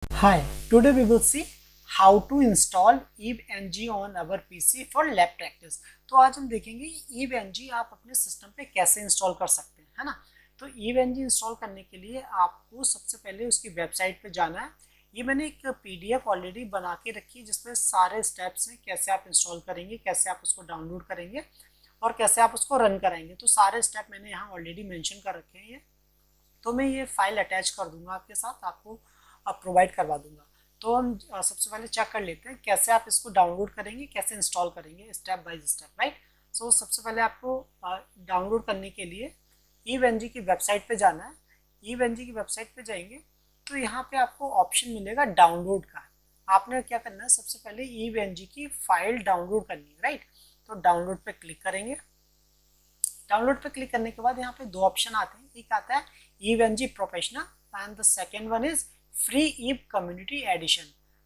Hi, today we will see how to install EveNG on our PC for lab practice। तो आज हम देखेंगे EveNG आप अपने सिस्टम पे कैसे इंस्टॉल कर सकते हैं, है ना। तो EveNG इंस्टॉल करने के लिए आपको सबसे पहले उसकी वेबसाइट पे जाना है। ये मैंने एक PDF ऑलरेडी बना के रखी है जिसमें सारे स्टेप्स हैं, कैसे आप इंस्टॉल करेंगे, कैसे आप उसको डाउनलोड करेंगे और कैसे आप उसको रन कराएंगे। तो सारे स्टेप मैंने यहाँ ऑलरेडी मेंशन कर रखे हैं। तो मैं ये फाइल अटैच कर दूंगा आपके साथ, आपको प्रोवाइड करवा दूंगा। तो हम सबसे पहले चेक कर लेते हैं कैसे आप इसको डाउनलोड करेंगे, कैसे इंस्टॉल करेंगे स्टेप बाय स्टेप, राइट। सो सबसे पहले आपको डाउनलोड करने के लिए EveNG की वेबसाइट पे जाना है। EveNG की वेबसाइट पे जाएंगे तो यहाँ पे आपको ऑप्शन मिलेगा डाउनलोड का। आपने क्या करना है, सबसे पहले EveNG की फाइल डाउनलोड करनी है, राइट। तो डाउनलोड पे क्लिक करेंगे। डाउनलोड पे क्लिक करने के बाद यहाँ पे दो ऑप्शन आते हैं, एक आता है EveNG professional and the second one is free EVE community edition.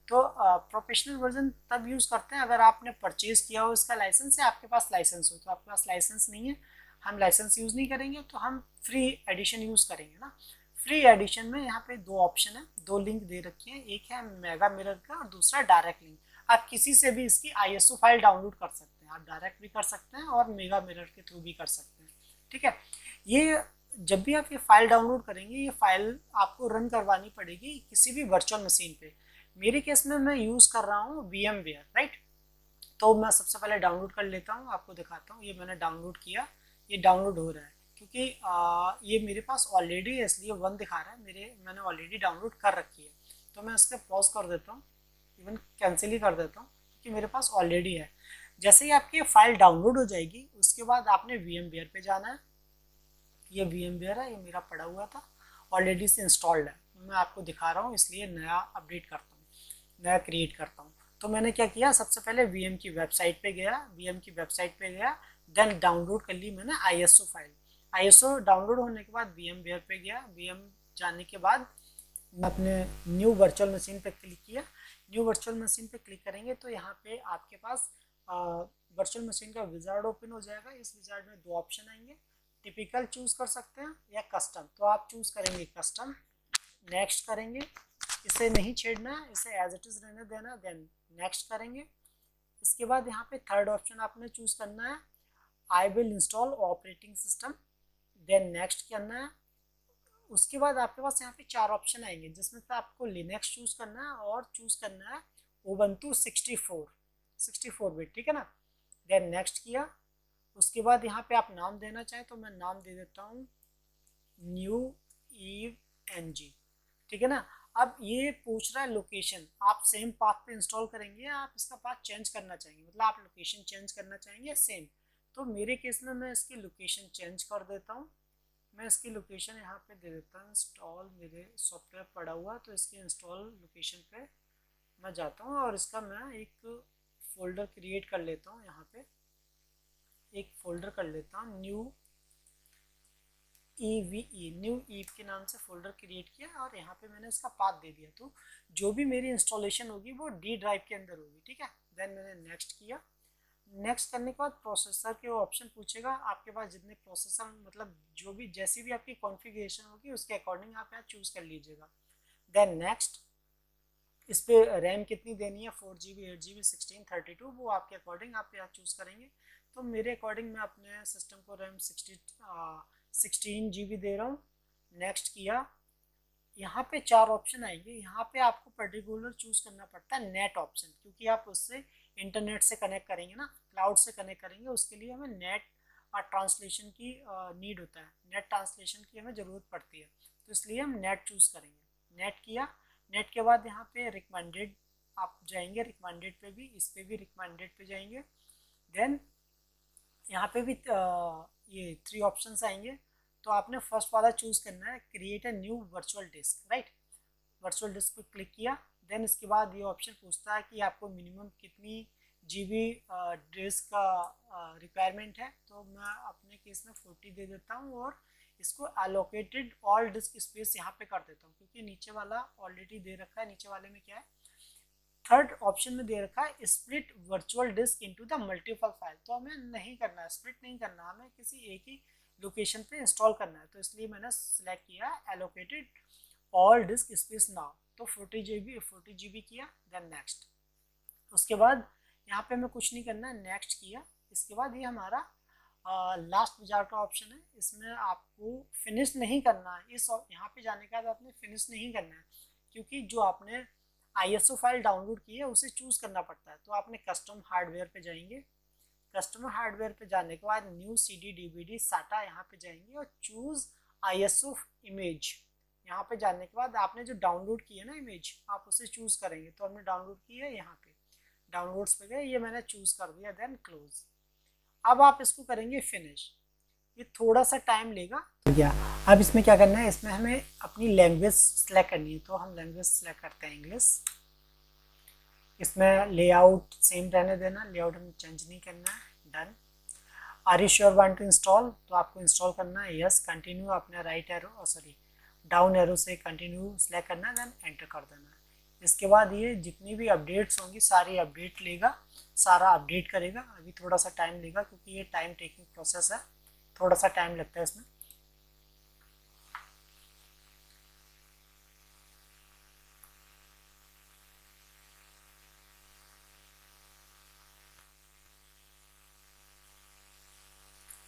तो प्रोफेशनल वर्जन तब यूज करते हैं अगर आपने परचेज किया हो इसका लाइसेंस या आपके पास लाइसेंस हो। तो आपके पास लाइसेंस नहीं है, हम लाइसेंस यूज नहीं करेंगे, तो हम फ्री एडिशन यूज करेंगे ना। फ्री एडिशन में यहाँ पे दो ऑप्शन है, दो लिंक दे रखे हैं, एक है मेगा मिरर का और दूसरा डायरेक्ट लिंक। आप किसी से भी इसकी ISO फाइल डाउनलोड कर सकते हैं, आप डायरेक्ट भी कर सकते हैं और मेगा मिरर के थ्रू भी कर सकते हैं, ठीक है। ये जब भी आप ये फाइल डाउनलोड करेंगे, ये फाइल आपको रन करवानी पड़ेगी किसी भी वर्चुअल मशीन पे। मेरे केस में मैं यूज कर रहा हूँ VMware, राइट। तो मैं सबसे पहले डाउनलोड कर लेता हूँ, आपको दिखाता हूँ। ये मैंने डाउनलोड किया, ये डाउनलोड हो रहा है क्योंकि ये मेरे पास ऑलरेडी है इसलिए 1 दिखा रहा है, मैंने ऑलरेडी डाउनलोड कर रखी है। तो मैं इसके पॉज कर देता हूँ, इवन कैंसिल ही कर देता हूँ क्योंकि मेरे पास ऑलरेडी है। जैसे ही आपकी फाइल डाउनलोड हो जाएगी उसके बाद आपने VMware पे जाना है। ये VMware है, ये मेरा पड़ा हुआ था, ऑलरेडी से इंस्टॉल्ड है। मैं आपको दिखा रहा हूँ इसलिए नया अपडेट करता हूँ, नया क्रिएट करता हूँ। तो मैंने क्या किया, सबसे पहले VM की वेबसाइट पे गया, VM की वेबसाइट पे गया, देन डाउनलोड कर ली मैंने ISO फाइल। ISO डाउनलोड होने के बाद VMware पे गया, VM जाने के बाद मैं अपने न्यू वर्चुअल मशीन पे क्लिक किया। न्यू वर्चुअल मशीन पे क्लिक करेंगे तो यहाँ पे आपके पास वर्चुअल मशीन का विजार्ड ओपन हो जाएगा। इस विजार्ड में दो ऑप्शन आएंगे, टिपिकल चूज कर सकते हैं या कस्टम। तो आप चूज करेंगे कस्टम, नेक्स्ट करेंगे। इसे नहीं छेड़ना है, इसे एज इट इज रहने देना, देन नेक्स्ट करेंगे। इसके बाद यहाँ पे थर्ड ऑप्शन आपने चूज करना है, I will install operating system, then next करना है। उसके बाद आपके पास यहाँ पे 4 ऑप्शन आएंगे जिसमें से आपको लिनक्स चूज करना है और चूज करना है उबंटू 64 बिट, ठीक है ना। देन नेक्स्ट किया। उसके बाद यहाँ पे आप नाम देना चाहें तो मैं नाम दे देता हूँ न्यू EveNG, ठीक है ना। अब ये पूछ रहा है लोकेशन, आप सेम पाथ पे इंस्टॉल करेंगे या आप इसका पाथ चेंज करना चाहेंगे, मतलब आप लोकेशन चेंज करना चाहेंगे सेम। तो मेरे केस में मैं इसकी लोकेशन चेंज कर देता हूँ। मैं इसकी लोकेशन यहाँ पे दे देता हूँ इंस्टॉल, मेरे सॉफ्टवेयर पड़ा हुआ तो इसकी इंस्टॉल लोकेशन पे मैं जाता हूँ और इसका मैं एक फोल्डर क्रिएट कर लेता हूँ। यहाँ पे एक फोल्डर कर लेता हूँ न्यू न्यू ईव के नाम से फोल्डर क्रिएट किया और यहाँ पे मैंने इसका पाथ दे दिया। तो जो भी मेरी इंस्टॉलेशन होगी वो D ड्राइव के अंदर होगी, ठीक है। देन मैंने नेक्स्ट किया। नेक्स्ट करने के बाद प्रोसेसर के ऑप्शन पूछेगा, आपके पास जितने प्रोसेसर मतलब जो भी जैसी भी आपकी कॉन्फ़िगरेशन होगी उसके अकॉर्डिंग आप यहाँ चूज कर लीजिएगा। देन नेक्स्ट, इस पे रैम कितनी देनी है, 4 GB 8 GB 16 32, वो आपके अकॉर्डिंग आप यहाँ चूज करेंगे। तो मेरे अकॉर्डिंग मैं अपने सिस्टम को रैम 16 GB दे रहा हूँ। नेक्स्ट किया। यहाँ पे 4 ऑप्शन आएंगे, यहाँ पे आपको पर्टिकुलर चूज करना पड़ता है नेट ऑप्शन, क्योंकि आप उससे इंटरनेट से कनेक्ट करेंगे ना, क्लाउड से कनेक्ट करेंगे, उसके लिए हमें नेट और ट्रांसलेशन की नीड होता है, नेट ट्रांसलेशन की हमें ज़रूरत पड़ती है। तो इसलिए हम नेट चूज़ करेंगे। नेट किया। नेट के बाद यहाँ पे रिकमेंडेड आप जाएंगे, रिकमेंडेड पे भी, इस पे भी रिकमेंडेड पे जाएंगे। देन यहाँ पे भी ये 3 ऑप्शंस आएंगे। तो आपने फर्स्ट वाला चूज करना है, create a new virtual disc, right. Virtual disc पे क्लिक किया। देन इसके बाद ये ऑप्शन पूछता है कि आपको मिनिमम कितनी GB डिस्क का रिक्वायरमेंट है। तो मैं अपने केस में 40 दे देता हूँ और इसको एलोकेटेड ऑल डिस्क स्पेस यहाँ पे कर देता हूँ क्योंकि नीचे वाला ऑलरेडी दे रखा है। नीचे वाले में क्या है, थर्ड ऑप्शन में दे रखा है split virtual disc into the multiple file. तो हमें नहीं करना है, स्प्लिट नहीं करना, हमें किसी एक ही लोकेशन पे इंस्टॉल करना है। तो इसलिए मैंने सिलेक्ट किया allocated all disc space now. तो 40 GB किया, देन नेक्स्ट। उसके बाद यहाँ पे हमें कुछ नहीं करना है, नेक्स्ट किया। इसके बाद ये हमारा लास्ट विजार्ड का ऑप्शन है, इसमें आपको फिनिश नहीं करना है। इस यहाँ पे जाने के बाद आपने फिनिश नहीं करना है, क्योंकि जो आपने ISO फाइल डाउनलोड की है उसे चूज करना पड़ता है। तो आपने कस्टम हार्डवेयर पे जाएंगे, कस्टमर हार्डवेयर पे जाने के बाद न्यू CD DVD SATA यहाँ पे जाएंगे और चूज ISO इमेज। यहाँ पे जाने के बाद आपने जो डाउनलोड की है ना इमेज, आप उसे चूज करेंगे। तो हमने डाउनलोड की है, यहाँ पे डाउनलोड्स पे गए, ये मैंने चूज कर दिया, देन क्लोज। अब आप इसको करेंगे फिनिश। ये थोड़ा सा टाइम लेगा। गया। अब इसमें क्या करना है, इसमें हमें अपनी लैंग्वेज सेलेक्ट करनी है। तो हम लैंग्वेज सेलेक्ट करते हैं इंग्लिश। इसमें लेआउट सेम रहने देना, लेआउट हमें चेंज नहीं करना है, done. Are you sure want to install, तो आपको इंस्टॉल करना है, यस। कंटिन्यू, अपने right arrow sorry down arrow से कंटिन्यू सेलेक्ट करना है, देन एंटर कर देना है। इसके बाद ये जितनी भी अपडेट्स होंगी सारी अपडेट लेगा, सारा अपडेट करेगा। अभी थोड़ा सा टाइम लेगा क्योंकि ये टाइम टेकिंग प्रोसेस है, थोड़ा सा टाइम लगता है इसमें।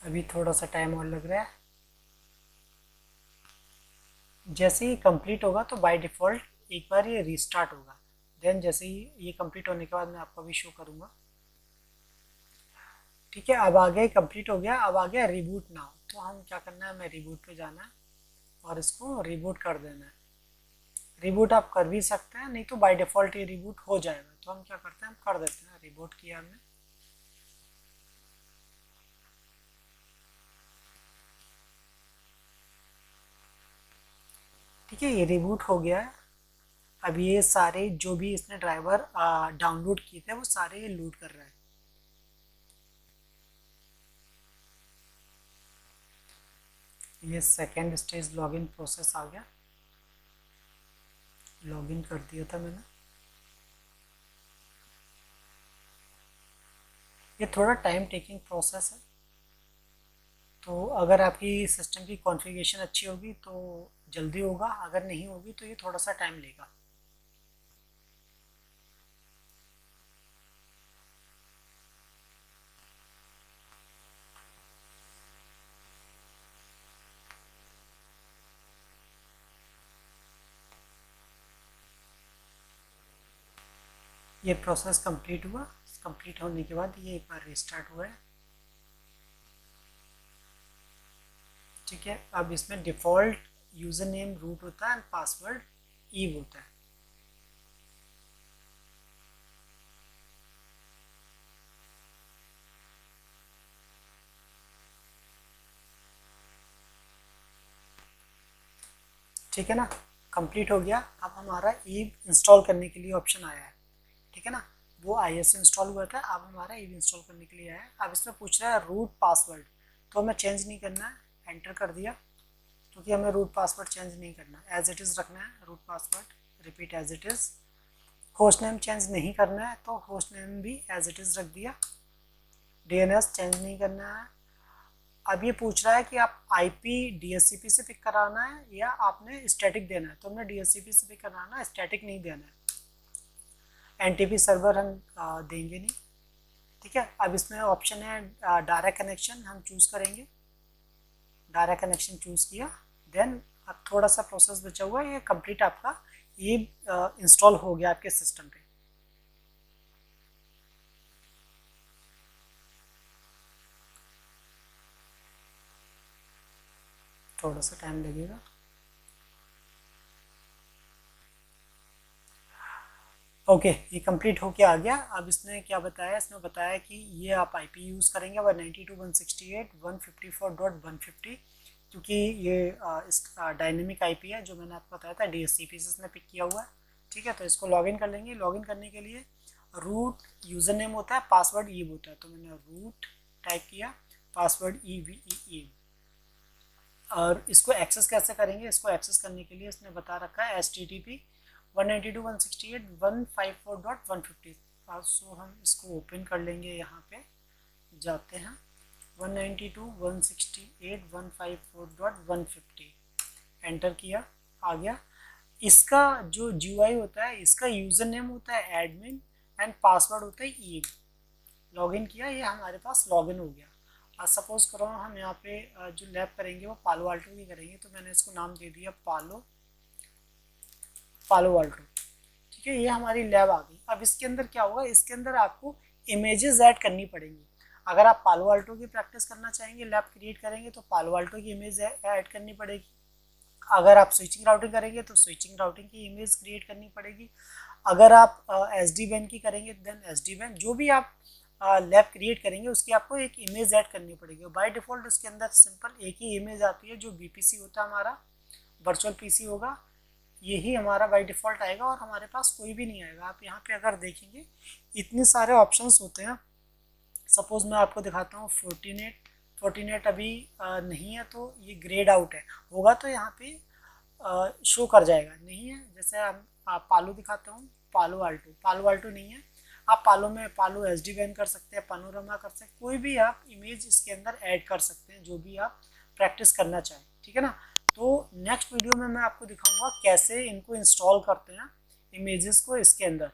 अभी थोड़ा सा टाइम और लग रहा है। जैसे ही कंप्लीट होगा तो बाय डिफ़ॉल्ट एक बार ये रीस्टार्ट होगा। देन जैसे ही ये कंप्लीट होने के बाद मैं आपको भी शो करूँगा। ठीक है, अब आगे कंप्लीट हो गया। अब आ गया रिबूट नाउ। तो हम क्या करना है, हमें रिबूट पे जाना है और इसको रिबूट कर देना है। रिबूट आप कर भी सकते हैं, नहीं तो बाय डिफ़ॉल्ट ये रिबूट हो जाएगा। तो हम क्या करते हैं, हम कर देते हैं, रिबूट किया हमने। ठीक है, ये रिबूट हो गया है। अब ये सारे जो भी इसने ड्राइवर डाउनलोड किए थे वो सारे ये लोड कर रहा है। ये सेकेंड स्टेज लॉगिन प्रोसेस आ गया, लॉगिन कर दिया था मैंने। ये थोड़ा टाइम टेकिंग प्रोसेस है, तो अगर आपकी सिस्टम की कॉन्फ़िगरेशन अच्छी होगी तो जल्दी होगा, अगर नहीं होगी तो ये थोड़ा सा टाइम लेगा। ये प्रोसेस कंप्लीट हुआ। कंप्लीट होने के बाद ये एक बार रिस्टार्ट हुआ है। ठीक है, अब इसमें डिफ़ॉल्ट यूज़र नेम रूट होता है, पासवर्ड ईव होता है। ठीक है ना, कंप्लीट हो गया। अब हमारा ईव इंस्टॉल करने के लिए ऑप्शन आया है। ठीक है ना, वो ISO इंस्टॉल हुआ था, अब हमारा ईव इंस्टॉल करने के लिए आया है। अब इसमें पूछ रहा है रूट पासवर्ड, तो हमें चेंज नहीं करना है, एंटर कर दिया। क्योंकि हमें रूट पासवर्ड चेंज नहीं करना, एज इट इज़ रखना है root password, repeat as it is. Host name change नहीं करना है, तो होस्ट नेम भी एज इट इज़ रख दिया। DNS चेंज नहीं करना है। अब ये पूछ रहा है कि आप IP DHCP से पिक कराना है या आपने स्टैटिक देना है, तो हमने DHCP से पिक कराना है, स्टैटिक नहीं देना है। NTP सर्वर हम देंगे नहीं। ठीक है, अब इसमें ऑप्शन है डायरेक्ट कनेक्शन, हम चूज़ करेंगे। डायरेक्ट कनेक्शन चूज़ किया, देन अब थोड़ा सा प्रोसेस बचा हुआ है, ये कंप्लीट आपका ये इंस्टॉल हो गया आपके सिस्टम पे। थोड़ा सा टाइम लगेगा। ओके, ये कंप्लीट होके आ गया। अब इसने क्या बताया, इसने बताया कि ये आप IP यूज़ करेंगे 192.168.154.150, क्योंकि ये इस डायनेमिक IP है जो मैंने आपको बताया था, DHCP से इसने पिक किया हुआ है। ठीक है, तो इसको लॉगिन कर लेंगे। लॉगिन करने के लिए रूट यूज़र नेम होता है, पासवर्ड ईव होता है, तो मैंने रूट टाइप किया, पासवर्ड EVE। और इसको एक्सेस कैसे करेंगे, इसको एक्सेस करने के लिए इसने बता रखा है HTTP 192.168.154.150। सो हम इसको ओपन कर लेंगे, यहाँ पे जाते हैं 192.168.154.150, एंटर किया, आ गया। इसका जो GUI होता है, इसका यूजर नेम होता है एडमिन एंड पासवर्ड होता है ईव। लॉगिन किया, ये हमारे पास लॉगिन हो गया। सपोज करो हम यहाँ पे जो लैब करेंगे वो पालो आल्टो की करेंगे, तो मैंने इसको नाम दे दिया पालो आल्टो। ठीक है, ये हमारी लैब आ गई। अब इसके अंदर क्या होगा, इसके अंदर आपको इमेजेस ऐड करनी पड़ेंगी। अगर आप पालो आल्टो की प्रैक्टिस करना चाहेंगे, लैब क्रिएट करेंगे, तो पालो आल्टो की इमेज ऐड करनी पड़ेगी। अगर आप स्विचिंग राउटिंग करेंगे तो स्विचिंग राउटिंग की इमेज क्रिएट करनी पड़ेगी। अगर आप SD-WAN की करेंगे देन SD-WAN, जो भी आप लैब क्रिएट करेंगे उसकी आपको एक इमेज ऐड करनी पड़ेगी। बाय डिफॉल्ट उसके अंदर सिंपल एक ही इमेज आती है, जो BPC होता है हमारा, वर्चुअल PC होगा, यही हमारा बाय डिफॉल्ट आएगा और हमारे पास कोई भी नहीं आएगा। आप यहाँ पे अगर देखेंगे इतने सारे ऑप्शंस होते हैं। सपोज मैं आपको दिखाता हूँ फोर्टीनेट अभी नहीं है, तो ये ग्रेड आउट है, होगा तो यहाँ पे शो कर जाएगा। नहीं है, जैसे हम पालो दिखाता हूँ, पालो आल्टो नहीं है। आप पालो में पालो SD-WAN कर सकते हैं, पानोरमा कर सकते हैं, कोई भी आप इमेज इसके अंदर ऐड कर सकते हैं, जो भी आप प्रैक्टिस करना चाहें। ठीक है ना। तो नेक्स्ट वीडियो में मैं आपको दिखाऊंगा कैसे इनको इंस्टॉल करते हैं इमेजेस को इसके अंदर।